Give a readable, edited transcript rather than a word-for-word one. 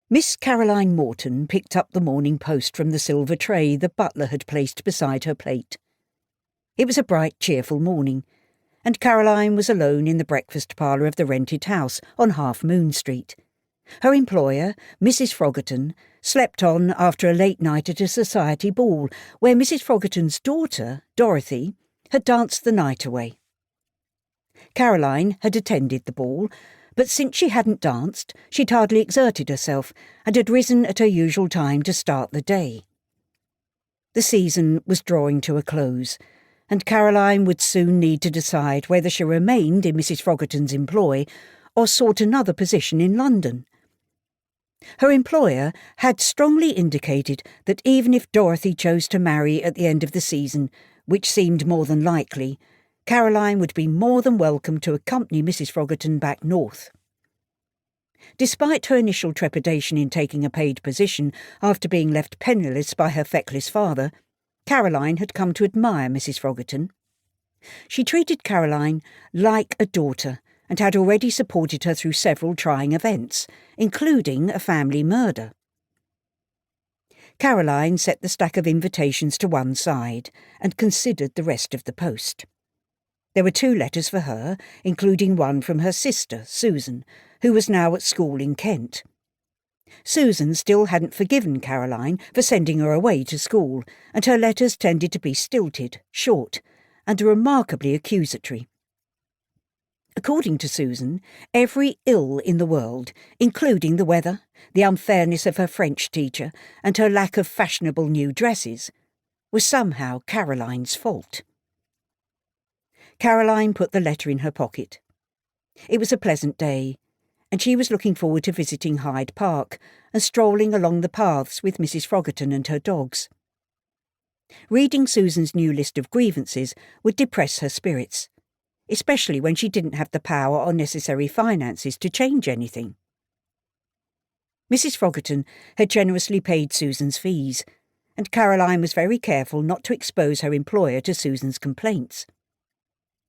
Miss Caroline Morton picked up the Morning Post from the silver tray the butler had placed beside her plate. It was a bright, cheerful morning, and Caroline was alone in the breakfast parlour of the rented house on Half Moon Street. Her employer, Mrs. Frogerton, slept on after a late night at a society ball where Mrs. Frogerton's daughter, Dorothy, had danced the night away. Caroline had attended the ball, but since she hadn't danced, she'd hardly exerted herself and had risen at her usual time to start the day. The season was drawing to a close, and Caroline would soon need to decide whether she remained in Mrs. Frogerton's employ or sought another position in London. Her employer had strongly indicated that even if Dorothy chose to marry at the end of the season, which seemed more than likely, Caroline would be more than welcome to accompany Mrs. Frogerton back north. Despite her initial trepidation in taking a paid position after being left penniless by her feckless father, Caroline had come to admire Mrs. Frogerton. She treated Caroline like a daughter and had already supported her through several trying events, including a family murder. Caroline set the stack of invitations to one side and considered the rest of the post. There were 2 letters for her, including one from her sister, Susan, who was now at school in Kent. Susan still hadn't forgiven Caroline for sending her away to school, and her letters tended to be stilted, short, and remarkably accusatory. According to Susan, every ill in the world, including the weather, the unfairness of her French teacher, and her lack of fashionable new dresses, was somehow Caroline's fault. Caroline put the letter in her pocket. It was a pleasant day, and she was looking forward to visiting Hyde Park and strolling along the paths with Mrs. Frogerton and her dogs. Reading Susan's new list of grievances would depress her spirits, especially when she didn't have the power or necessary finances to change anything. Mrs. Frogerton had generously paid Susan's fees, and Caroline was very careful not to expose her employer to Susan's complaints.